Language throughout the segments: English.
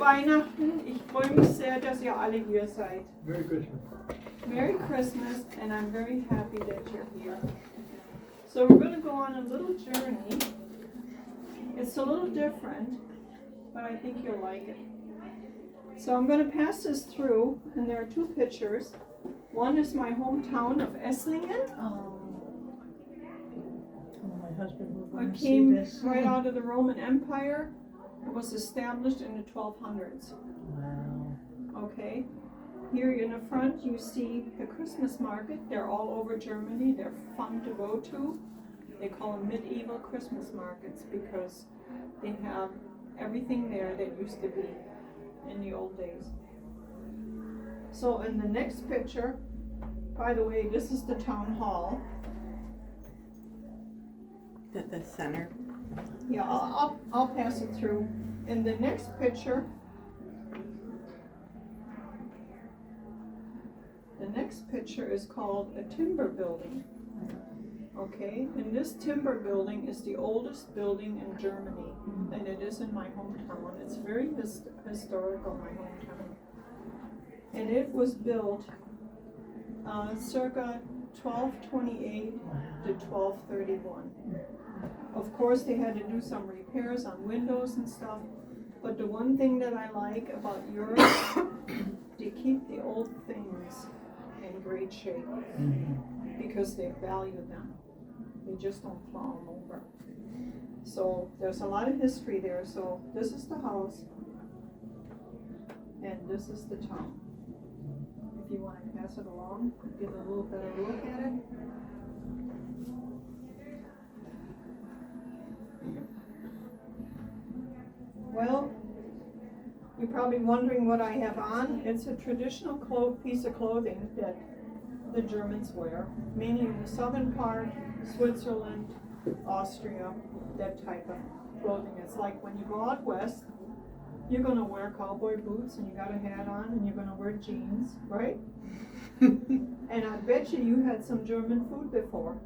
Weihnachten. Ich freue mich sehr, dass ihr alle hier seid. Merry Christmas. Merry Christmas, and I'm very happy that you're here. So we're going to go on a little journey. It's a little different, but I think you'll like it. So I'm going to pass this through, and there are two pictures. One is my hometown of Esslingen. Oh, my husband would It want to see came this. right out of the Roman Empire. It was established in the 1200s. Wow. Okay. Here in the front you see the Christmas market. They're all over Germany. They're fun to go to. They call them medieval Christmas markets because they have everything there that used to be in the old days. So in the next picture, by the way, this is the town hall. The center. Yeah, I'll pass it through. In the next picture, is called a timber building. Okay, and this timber building is the oldest building in Germany, and it is in my hometown. It's very historical, my hometown. And it was built circa 1228 to 1231. Of course, they had to do some repairs on windows and stuff, but the one thing that I like about Europe, they keep the old things in great shape because they value them. They just don't plow them over. So there's a lot of history there. So this is the house, and this is the town. If you want to pass it along, get a little better look at it. Well, you're probably wondering what I have on. It's a traditional piece of clothing that the Germans wear, mainly in the southern part, Switzerland, Austria, that type of clothing. It's like when you go out west, you're going to wear cowboy boots and you got a hat on and you're going to wear jeans, right? And I bet you had some German food before.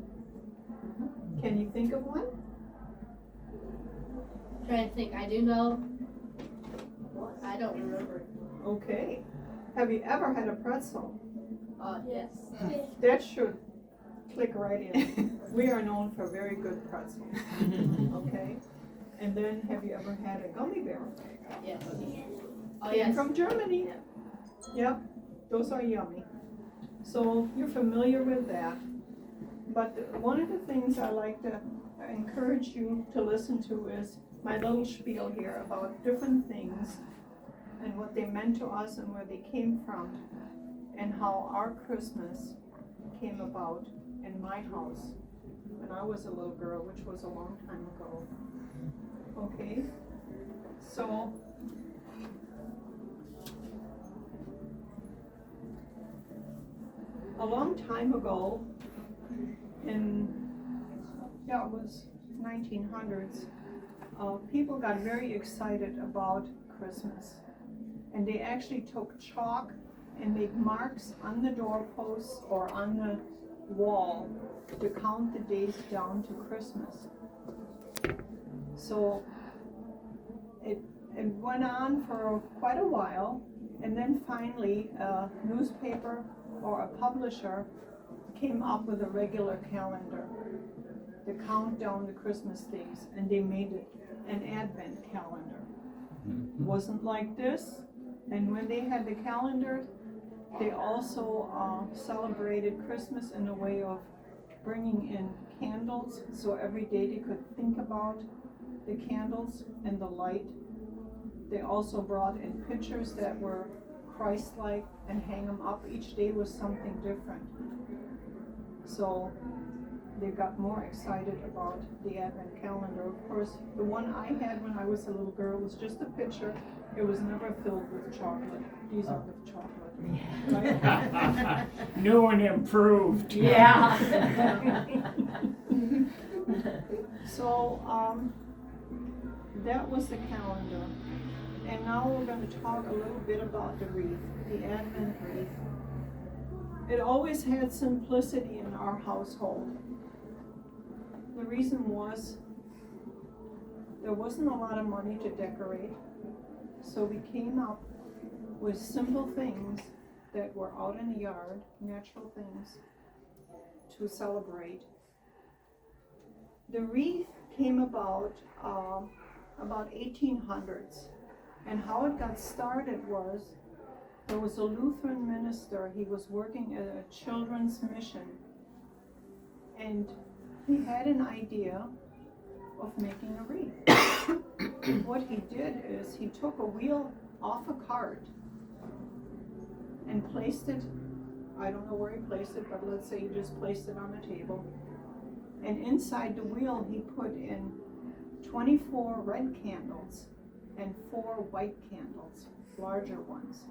Can you think of one? Trying to think, I do know. I don't remember. Okay. Have you ever had a pretzel? Yes. That should click right in. We are known for very good pretzels. Okay. And then have you ever had a gummy bear? Yes. Oh, Came yes. from Germany. Yep. Those are yummy. So you're familiar with that. But one of the things I like to encourage you to listen to is my little spiel here about different things and what they meant to us and where they came from and how our Christmas came about in my house when I was a little girl, which was a long time ago. Okay? So a long time ago, it was 1900s, people got very excited about Christmas. And they actually took chalk and made marks on the doorposts or on the wall to count the days down to Christmas. So it went on for quite a while, and then finally a newspaper or a publisher came up with a regular calendar to count down the Christmas days, and they made it an Advent calendar. It wasn't like this, and when they had the calendar, they also celebrated Christmas in a way of bringing in candles, so every day they could think about the candles and the light. They also brought in pictures that were Christ-like and hang them up. Each day was something different. So they got more excited about the Advent calendar. Of course, the one I had when I was a little girl was just a picture. It was never filled with chocolate. These are with chocolate. Right? New and improved. Yeah. So that was the calendar. And now we're going to talk a little bit about the wreath, the Advent wreath. It always had simplicity in our household. The reason was there wasn't a lot of money to decorate. So we came up with simple things that were out in the yard, natural things, to celebrate. The wreath came about 1800s, and how it got started was there was a Lutheran minister. He was working at a children's mission, and he had an idea of making a wreath. What he did is he took a wheel off a cart and placed it, I don't know where he placed it, but let's say he just placed it on the table. And inside the wheel he put in 24 red candles and 4 white candles, larger ones.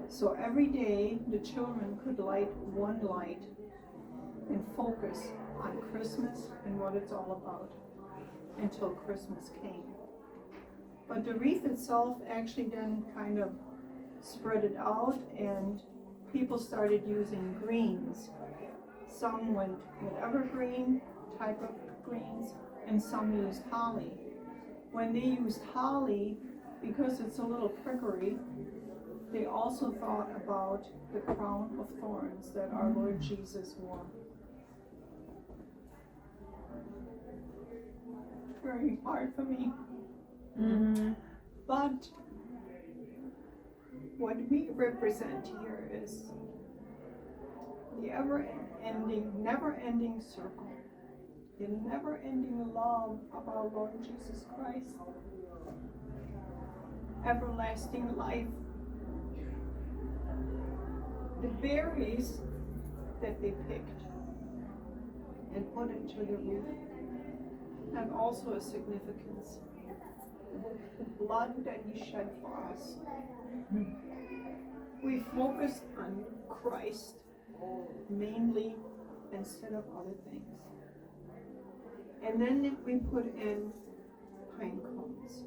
So every day the children could light one light and focus on Christmas and what it's all about until Christmas came. But the wreath itself actually then kind of spread it out, and people started using greens. Some went with evergreen type of greens, and some used holly. When they used holly, because it's a little prickly, they also thought about the crown of thorns that our Lord Jesus wore. Very hard for me. But what we represent here is the never-ending circle, the never-ending love of our Lord Jesus Christ, everlasting life. The berries that they picked and put into the wreath have also a significance. The blood that he shed for us. We focused on Christ mainly instead of other things. And then we put in pine cones.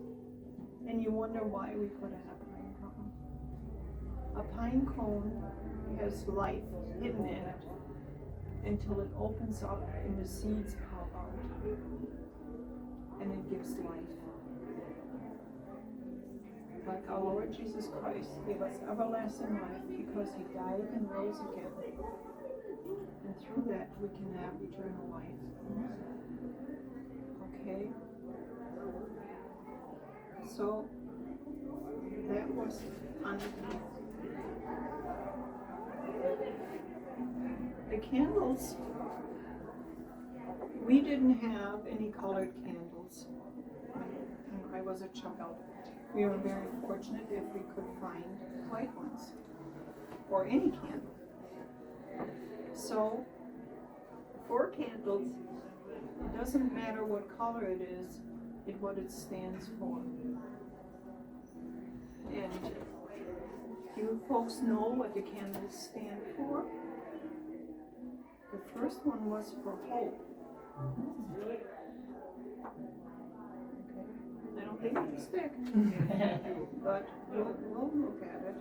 And you wonder why we put in a pine cone. A pine cone has life hidden in it until it opens up and the seeds pop out. And it gives life. Like our Lord Jesus Christ gave us everlasting life because he died and rose again. And through that we can have eternal life. Okay? So that was underneath. The candles, we didn't have any colored candles when I was a child. We were very fortunate if we could find white ones, or any candle. So, for candles, it doesn't matter what color it is, it's what it stands for. And you folks know what the candles stand for? The first one was for hope. Okay. I don't think it'll stick, but we'll look at it.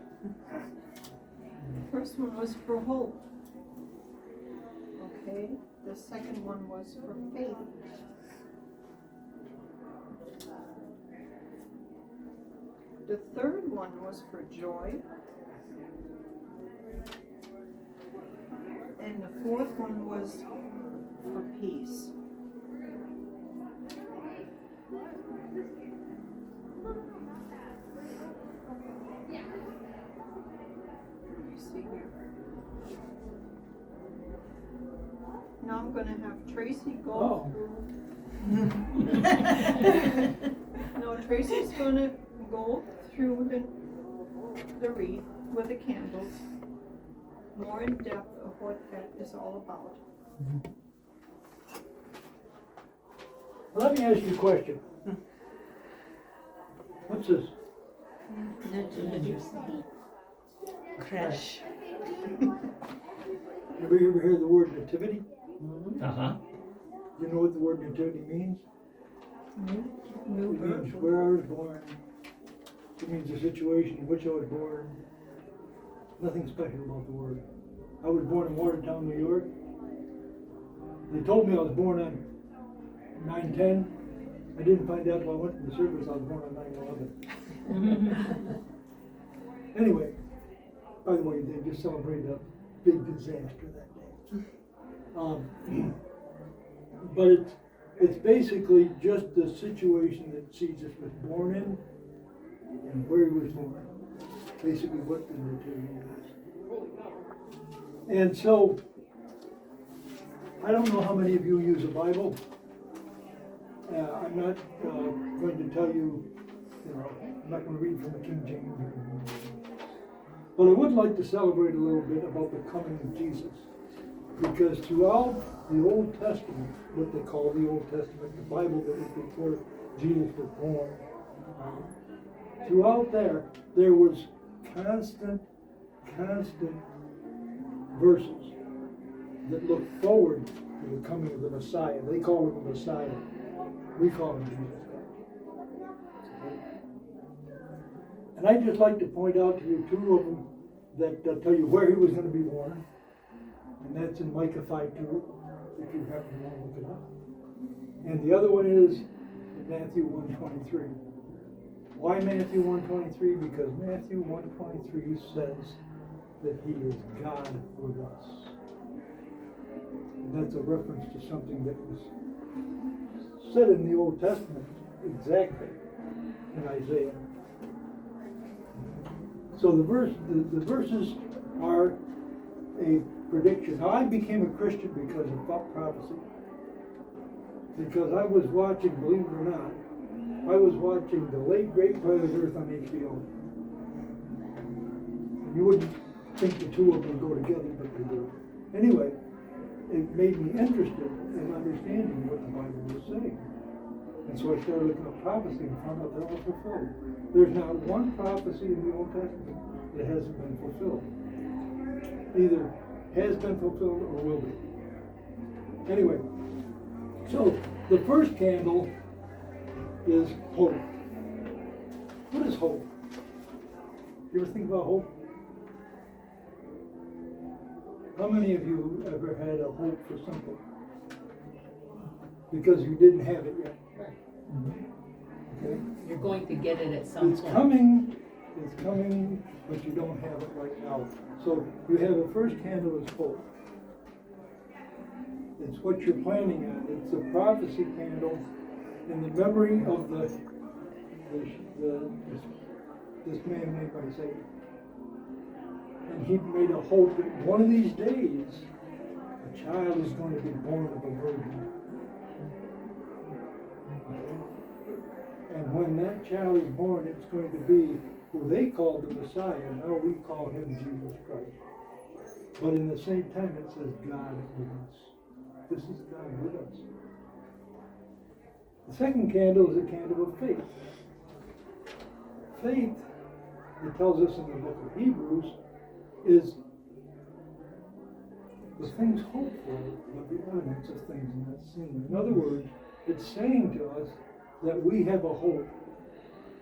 The first one was for hope. Okay, the second one was for faith. The third one was for joy. And the fourth one was for peace. Now I'm going to have Tracy go through. No, Tracy's going to go through the wreath with the candles, more in depth of what that is all about. Let me ask you a question. What's this? Crash. Anybody ever hear the word nativity? Uh-huh. You know what the word nativity means? New It means birth. where I was born. It means the situation in which I was born. Nothing special about the word. I was born in Watertown, New York. They told me I was born on 9/10. I didn't find out till I went to the service I was born on 9/11. Anyway, by the way, they just celebrated a big disaster that day. But it's basically just the situation that Jesus was born in and where he was born. Basically what the nativity is. And so, I don't know how many of you use a Bible. I'm not going to tell you, I'm not going to read from the King James. But I would like to celebrate a little bit about the coming of Jesus. Because throughout the Old Testament, what they call the Old Testament, the Bible that was before Jesus was born, throughout there was constant verses that looked forward to the coming of the Messiah. They call him the Messiah. We call him Jesus Christ. And I'd just like to point out to you two of them that tell you where he was going to be born. And that's in Micah 5:2, if you happen to want to look it up. And the other one is in Matthew 1:23. Why Matthew 1:23? Because Matthew 1:23 says that he is God with us. And that's a reference to something that was said in the Old Testament exactly in Isaiah. So the verses are a prediction. Now, I became a Christian because of prophecy. Because I was watching, believe it or not, I was watching The Late Great Planet Earth on HBO. You wouldn't think the two of them go together, but they do. Anyway, it made me interested in understanding what the Bible was saying. And so I started looking at prophecy and found out they're all fulfilled. There's not one prophecy in the Old Testament that hasn't been fulfilled. Either has been fulfilled or will be. Anyway, so the first candle is hope. What is hope? You ever think about hope? How many of you ever had a hope for something? Because you didn't have it yet. Okay? You're going to get it at some It's point. coming, but you don't have it right now. So you have the first candle is hope. It's what you're planning on. It's a prophecy candle in the memory of this man named Isaiah. And he made a hope that one of these days a child is going to be born of a virgin. And when that child is born, it's going to be who they called the Messiah. Now we call him Jesus Christ. But in the same time, it says God with us. This is God with us. The second candle is a candle of faith. Faith, it tells us in the book of Hebrews, is the things hoped for, but the evidence of things not seen. In other words, it's saying to us that we have a hope.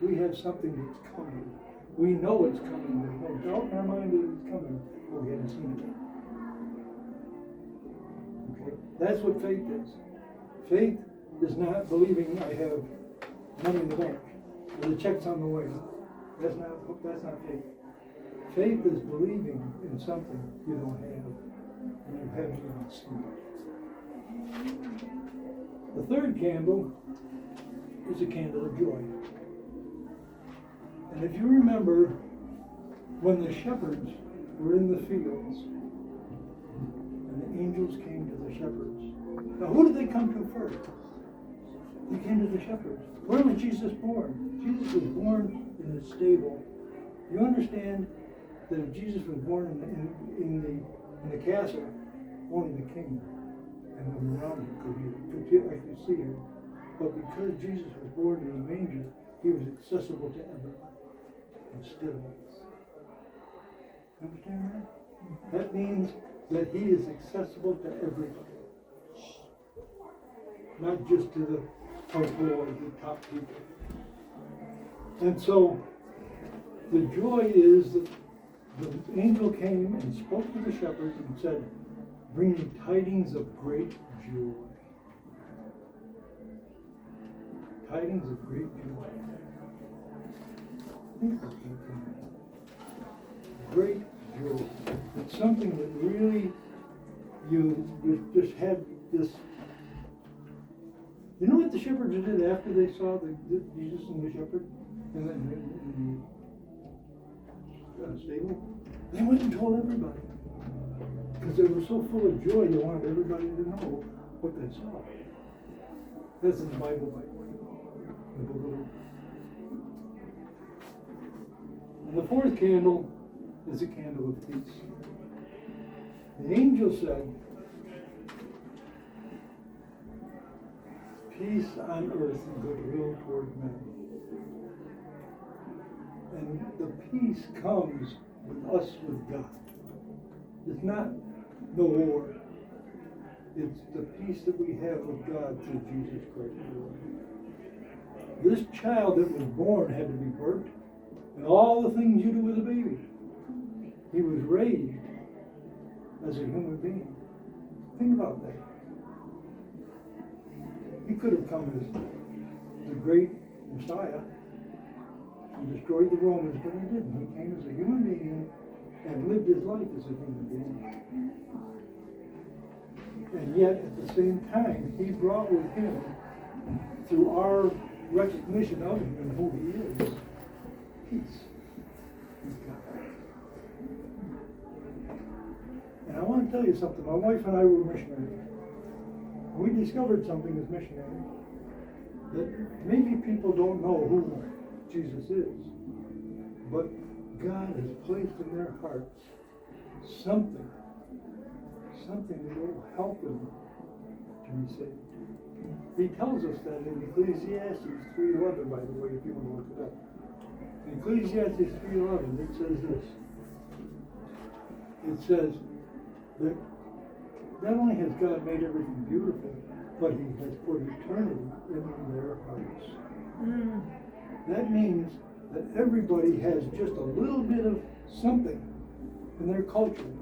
We have something that's coming. We know it's coming. There's no doubt in our mind that it's coming, but we haven't seen it yet. Okay? That's what faith is. Faith is not believing I have money in the bank or the check's on the way. That's not faith. Faith is believing in something you don't have and you haven't even seen it. The third candle is a candle of joy. And if you remember, when the shepherds were in the fields, and the angels came to the shepherds. Now, who did they come to first? They came to the shepherds. Where was Jesus born? Jesus was born in a stable. You understand that if Jesus was born in the castle, only the king and the around him could actually see him. But because Jesus was born in a manger, he was accessible to everyone instead of us. Understand that? That means that he is accessible to everybody. Not just to the top boys, the top people. And so, the joy is that the angel came and spoke to the shepherds and said, bring me tidings of great joy. Tidings of great joy. Think about that tonight. Great joy. It's something that really, you just had this. You know what the shepherds did after they saw the Jesus and the shepherd in the stable? They went and told everybody. Because they were so full of joy, they wanted everybody to know what they saw. That's in the Bible, by the way. The book of Luke. And the fourth candle is a candle of peace. The angel said, peace on earth and goodwill toward men. And the peace comes with us with God. It's not the war. It's the peace that we have with God through Jesus Christ. This child that was born had to be birthed, and all the things you do with a baby. He was raised as a human being. Think about that. He could have come as the great Messiah and destroyed the Romans, but he didn't. He came as a human being and lived his life as a human being. And yet, at the same time, he brought with him, through our recognition of him and who he is, peace with God. And I want to tell you something. My wife and I were missionaries. We discovered something as missionaries, that maybe people don't know who Jesus is, but God has placed in their hearts something that will help them to be saved. He tells us that in Ecclesiastes 3:11, by the way, if you want to look it up. In Ecclesiastes 3:11, it says this. It says that not only has God made everything beautiful, but he has put eternity in their hearts. That means that everybody has just a little bit of something in their culture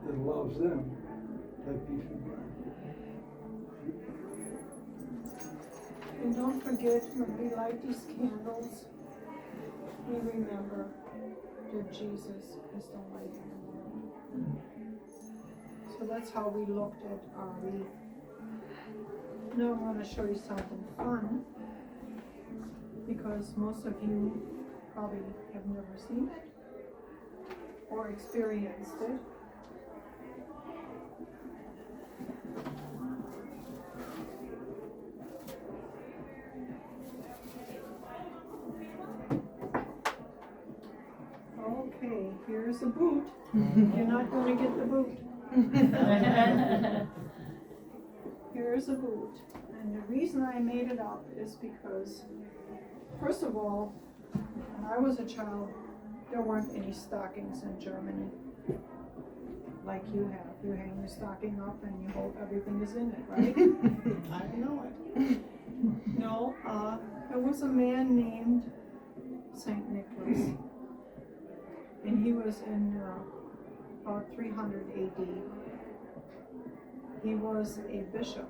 that allows them to have peace with God. And don't forget, when we light these candles, we remember that Jesus is the light of the world. So that's how we looked at our wreath. Now I want to show you something fun, because most of you probably have never seen it or experienced it. Okay, here's a boot. You're not going to get the boot. Here's a boot. And the reason I made it up is because, first of all, when I was a child, there weren't any stockings in Germany like you have. You hang your stocking up and you hope everything is in it, right? I know it. No, there was a man named Saint Nicholas, and he was in about 300 AD. He was a bishop,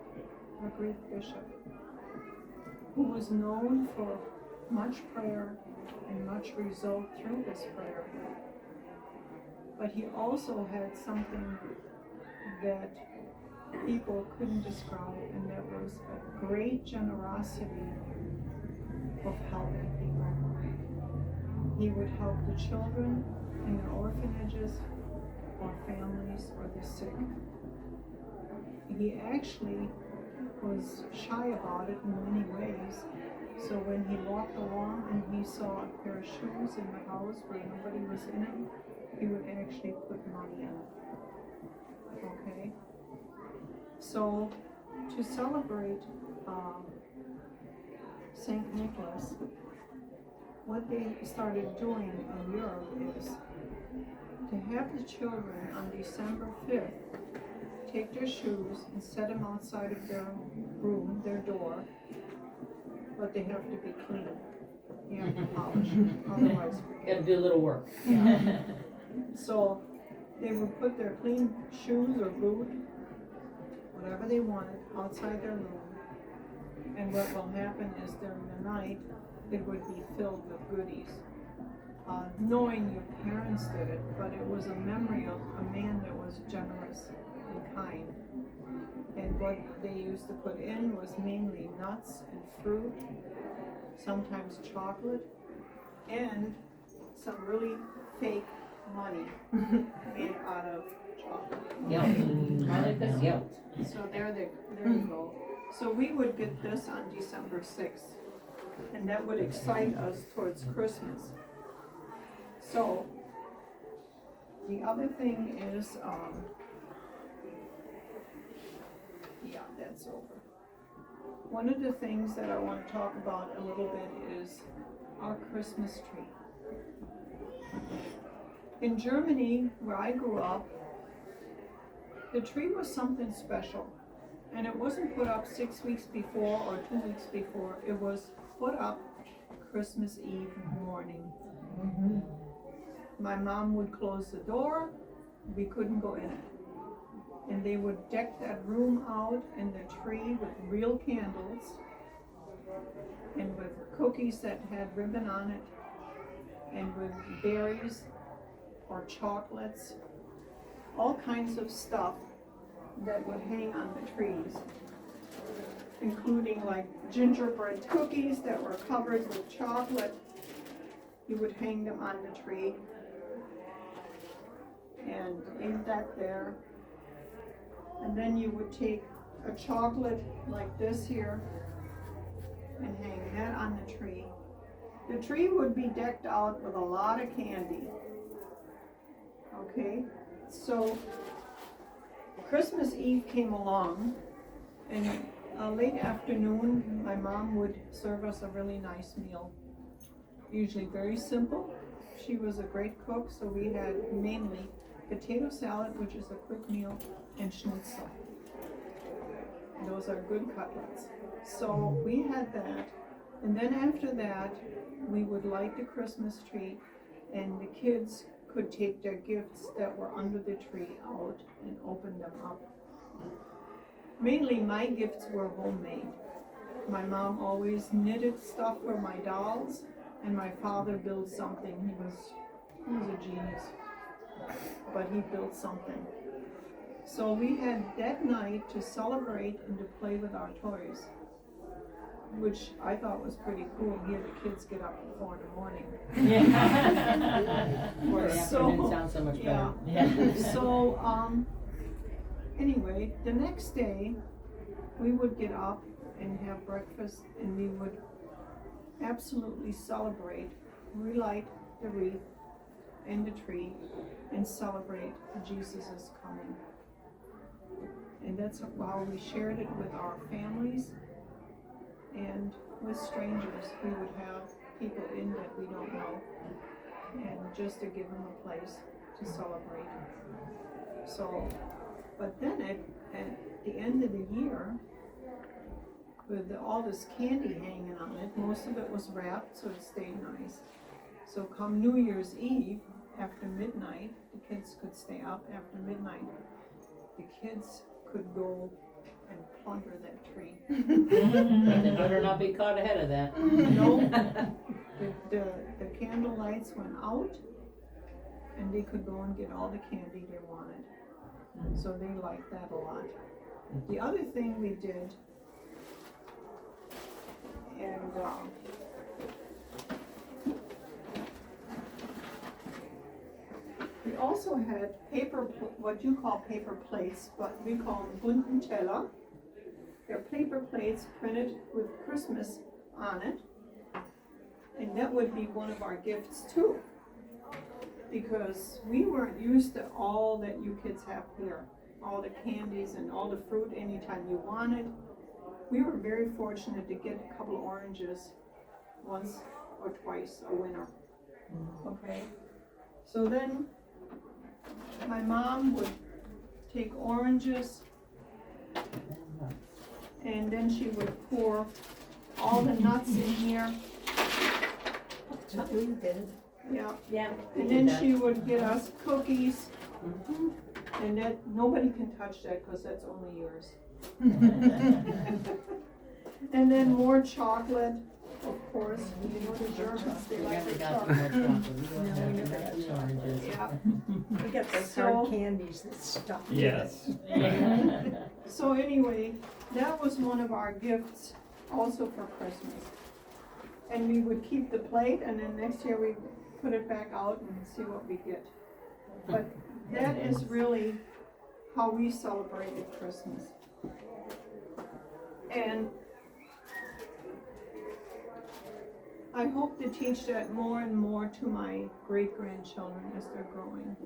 a Greek bishop, who was known for much prayer and much result through his prayer. But he also had something that people couldn't describe, and that was a great generosity of helping people. He would help the children in the orphanages or families or the sick. He actually was shy about it in many ways. So when he walked along and he saw a pair of shoes in the house where nobody was in it, he would actually put money in it. Okay? So to celebrate St. Nicholas, what they started doing in Europe is to have the children on December 5th take their shoes and set them outside of their room, their door, but they have to be clean. You have to polish them, otherwise. Gotta do a little work. Yeah. So they would put their clean shoes or boot, whatever they wanted, outside their room. And what will happen is during the night, it would be filled with goodies. Knowing your parents did it, but it was a memory of a man that was generous and kind. And what they used to put in was mainly nuts and fruit, sometimes chocolate, and some really fake money made out of chocolate. Guilt. I like this. Guilt. So there you go. So we would get this on December 6th, and that would excite us towards Christmas. So the other thing is, yeah, that's over. One of the things that I want to talk about a little bit is our Christmas tree. In Germany, where I grew up, the tree was something special. And it wasn't put up 6 weeks before or 2 weeks before. It was put up Christmas Eve morning. My mom would close the door. We couldn't go in it. And they would deck that room out and the tree with real candles and with cookies that had ribbon on it and with berries or chocolates, all kinds of stuff that would hang on the trees, including like gingerbread cookies that were covered with chocolate. You would hang them on the tree and leave that there. And then you would take a chocolate like this here and hang that on the tree. The tree would be decked out with a lot of candy. Okay, so Christmas Eve came along, and late afternoon, my mom would serve us a really nice meal. Usually very simple. She was a great cook, so we had mainly potato salad, which is a quick meal, and schnitzel. Those are good cutlets. So we had that, and then after that, we would light the Christmas tree, and the kids could take their gifts that were under the tree out and open them up. Mainly my gifts were homemade. My mom always knitted stuff for my dolls, and my father built something. He was a genius, but he built something. So we had that night to celebrate and to play with our toys, which I thought was pretty cool. Here the kids get up at 4 in the morning. Or the afternoon sounds so much better. Yeah. So, anyway, the next day, we would get up and have breakfast, and we would absolutely celebrate, relight the wreath and the tree, and celebrate Jesus' coming. And that's how we shared it with our families and with strangers. We would have people in that we don't know, and just to give them a place to celebrate. So, but then at the end of the year, with all this candy hanging on it, most of it was wrapped, so it stayed nice. So come New Year's Eve, after midnight, the kids could stay up after midnight. The kids could go and plunder that tree. And they better not be caught ahead of that. No, the candle lights went out, and they could go and get all the candy they wanted. So they liked that a lot. The other thing we did, and we also had what you call paper plates, but we call them bunten Teller. They're paper plates printed with Christmas on it, and that would be one of our gifts too, because we weren't used to all that you kids have here, all the candies and all the fruit anytime you wanted. We were very fortunate to get a couple of oranges once or twice a winter. Okay, so then my mom would take oranges, and then she would pour all the nuts in here. We did. Yeah, Yeah. and then she would get us cookies, and that, nobody can touch that because that's only yours. And then more chocolate, of course, you know the Germans, they We like never to got talk. too much chocolate. We No, don't we have never got the chocolate. oranges. Yeah, We got those So- hard candies that stuck. to Yes. so anyway, that was one of our gifts also for Christmas. And we would keep the plate and then next year we put it back out and see what we get. But that is really how we celebrated Christmas. And I hope to teach that more and more to my great-grandchildren as they're growing.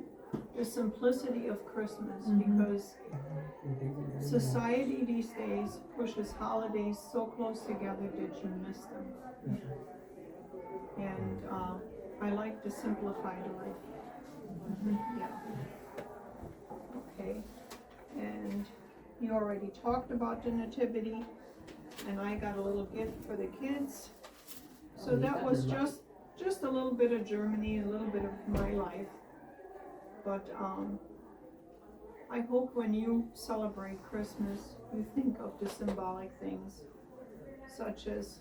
The simplicity of Christmas, because society these days pushes holidays so close together that you miss them. And I like to simplify life. Yeah. Okay, and you already talked about the nativity, and I got a little gift for the kids. So that was just a little bit of Germany, a little bit of my life. But I hope when you celebrate Christmas, you think of the symbolic things, such as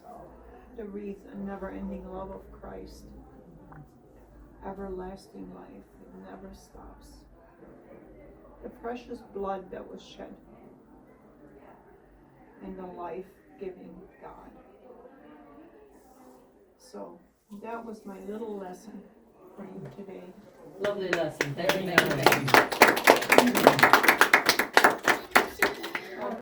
the wreath and never-ending love of Christ, everlasting life that never stops, the precious blood that was shed, and the life-giving God. So that was my little lesson for you today. Lovely lesson. Thank you.